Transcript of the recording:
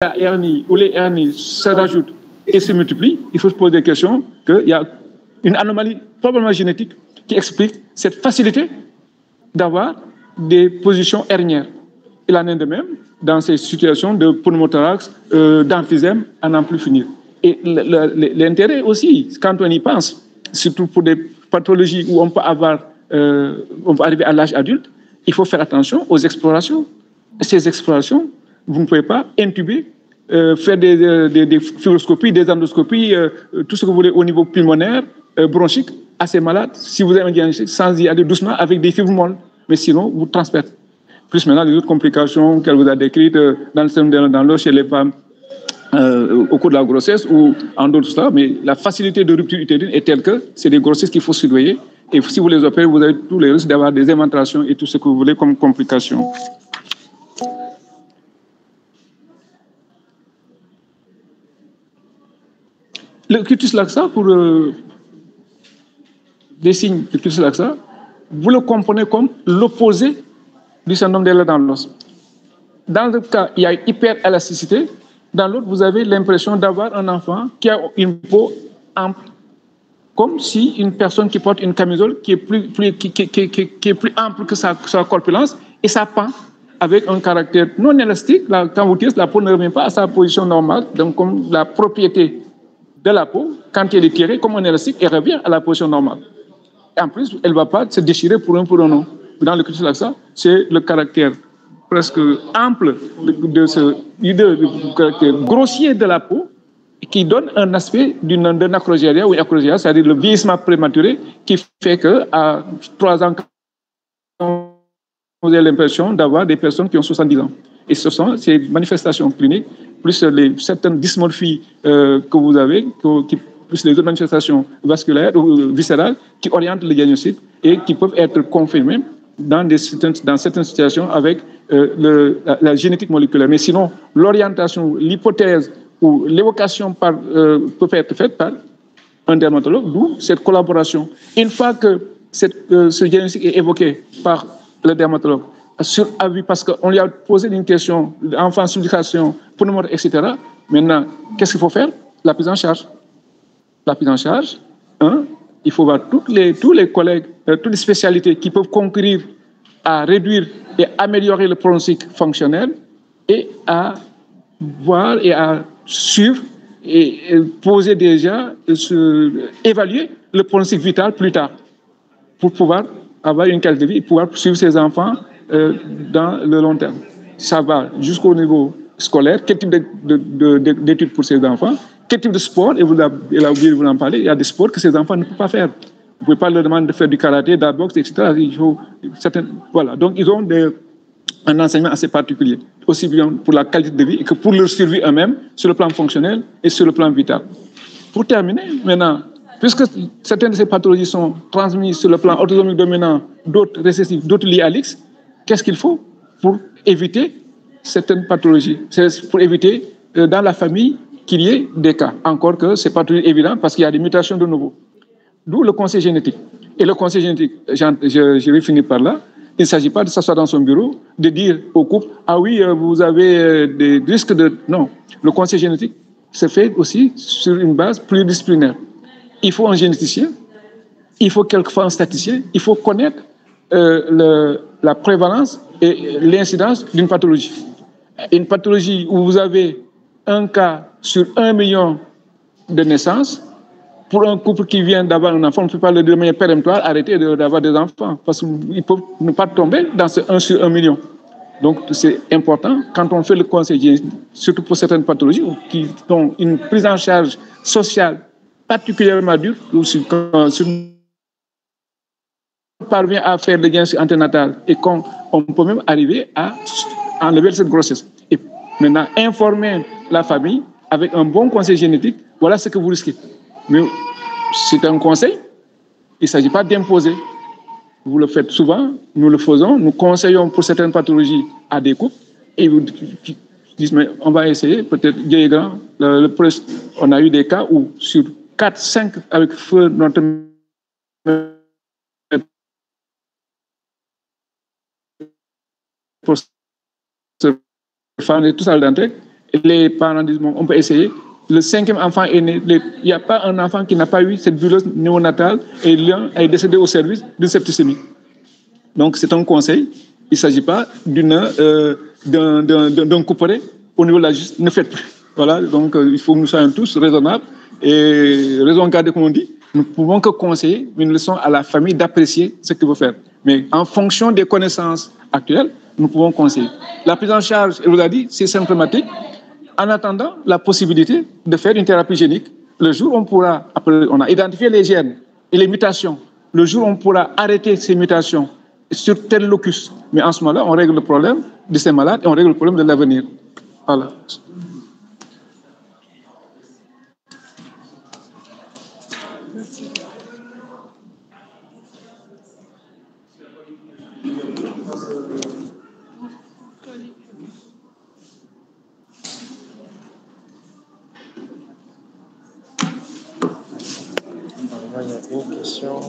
la hernie ou les hernies se rajoutent et se multiplient, il faut se poser des questions qu'il y a une anomalie probablement génétique qui explique cette facilité d'avoir des positions hernières. Il en est de même dans ces situations de pneumothorax, d'emphysème, à n'en plus finir. Et l'intérêt aussi, quand on y pense, surtout pour des pathologies où on peut arriver à l'âge adulte, il faut faire attention aux explorations. Ces explorations, vous ne pouvez pas intuber, faire des fibroscopies, des endoscopies, tout ce que vous voulez au niveau pulmonaire, bronchique, à ces malades, si vous avez un diagnostic, sans y aller doucement avec des fibres molles. Mais sinon, vous transpercez. Plus maintenant, les autres complications qu'elle vous a décrites dans le sein dans l'eau chez les femmes au cours de la grossesse ou en d'autres cas. Mais la facilité de rupture utérine est telle que c'est des grossesses qu'il faut surveiller. Et si vous les opérez, vous avez tous les risques d'avoir des éventrations et tout ce que vous voulez comme complications. Le cutis laxa, pour des signes de cutis laxa, vous le comprenez comme l'opposé du syndrome d'Ehlers dans l'os. Dans le cas, il y a une hyperélasticité. Dans l'autre, vous avez l'impression d'avoir un enfant qui a une peau ample, comme si une personne qui porte une camisole qui est plus ample que sa corpulence, et ça pend avec un caractère non élastique. Quand vous tirez, la peau ne revient pas à sa position normale, donc comme la propriété de la peau, quand elle est tirée comme un élastique, elle revient à la position normale. Et en plus, elle ne va pas se déchirer pour un autre. Dans le cutis laxa, c'est le caractère presque ample de ce caractère grossier de la peau qui donne un aspect d'un acrogéria ou acrogéria, c'est-à-dire le vieillissement prématuré qui fait qu'à 3 ans, vous avez l'impression d'avoir des personnes qui ont 70 ans. Et ce sont ces manifestations cliniques, plus certaines dysmorphies que vous avez, plus les autres manifestations vasculaires ou viscérales qui orientent le diagnostic et qui peuvent être confirmées dans certaines situations avec la génétique moléculaire. Mais sinon, l'orientation, l'hypothèse ou l'évocation peut être faite par un dermatologue, d'où cette collaboration. Une fois que ce diagnostic est évoqué par le dermatologue, sur avis, parce qu'on lui a posé une question, enfant, supplication, pneumonie, etc. Maintenant, qu'est-ce qu'il faut faire? La prise en charge. La prise en charge, il faut voir tous les collègues, toutes les spécialités qui peuvent concourir à réduire et améliorer le pronostic fonctionnel et à voir et à suivre et poser déjà, évaluer le pronostic vital plus tard pour pouvoir avoir une qualité de vie et pouvoir suivre ses enfants dans le long terme. Ça va jusqu'au niveau scolaire, quel type d'études pour ces enfants, quel type de sport, et elle a oublié de vous en parler, il y a des sports que ces enfants ne peuvent pas faire. Vous ne pouvez pas leur demander de faire du karaté, de la boxe, etc. Voilà. Donc, ils ont un enseignement assez particulier, aussi bien pour la qualité de vie que pour leur survie eux-mêmes, sur le plan fonctionnel et sur le plan vital. Pour terminer, maintenant, puisque certaines de ces pathologies sont transmises sur le plan autosomique dominant, d'autres récessifs, d'autres liés à l'X, qu'est-ce qu'il faut pour éviter certaines pathologies? C'est pour éviter dans la famille qu'il y ait des cas. Encore que ce n'est pas toujours évident parce qu'il y a des mutations de nouveau. D'où le conseil génétique. Et le conseil génétique, je vais finir par là, il ne s'agit pas de s'asseoir dans son bureau, de dire au couple, ah oui, vous avez des risques de... Non, le conseil génétique se fait aussi sur une base pluridisciplinaire. Il faut un généticien, il faut quelquefois un statisticien, il faut connaître la prévalence et l'incidence d'une pathologie. Une pathologie où vous avez un cas sur 1 million de naissances, pour un couple qui vient d'avoir un enfant, on ne peut pas le dire de manière péremptoire, arrêter d'avoir des enfants, parce qu'ils peuvent ne pas tomber dans ce 1 sur 1 million. Donc c'est important, quand on fait le conseil, surtout pour certaines pathologies qui ont une prise en charge sociale particulièrement dure, quand on parvient à faire le diagnostic anténatal et qu'on peut même arriver à enlever cette grossesse. Et maintenant, informer la famille avec un bon conseil génétique, voilà ce que vous risquez. Mais c'est un conseil, il ne s'agit pas d'imposer. Vous le faites souvent, nous le faisons, nous conseillons pour certaines pathologies à des couples et ils vous disent, mais on va essayer, peut-être Dieu est grand. On a eu des cas où sur 4, 5 avec feu, notre pour se faire tout ça dans le les parents disent, bon, on peut essayer. Le 5e enfant est né. Il n'y a pas un enfant qui n'a pas eu cette bullose néonatale et l'un est décédé au service d'une septicémie. Donc, c'est un conseil. Il ne s'agit pas d'un couperet au niveau de la justice. Ne faites plus. Voilà, donc il faut que nous soyons tous raisonnables et raison garder, comme on dit. Nous ne pouvons que conseiller, mais nous laissons à la famille d'apprécier ce qu'il faut faire. Mais en fonction des connaissances actuelles, nous pouvons conseiller. La prise en charge, elle vous a dit, c'est symptomatique. En attendant la possibilité de faire une thérapie génique, le jour où on pourra, après, on a identifié les gènes et les mutations, le jour où on pourra arrêter ces mutations sur tel locus. Mais en ce moment-là, on règle le problème de ces malades et on règle le problème de l'avenir. Voilà. Il y a une question.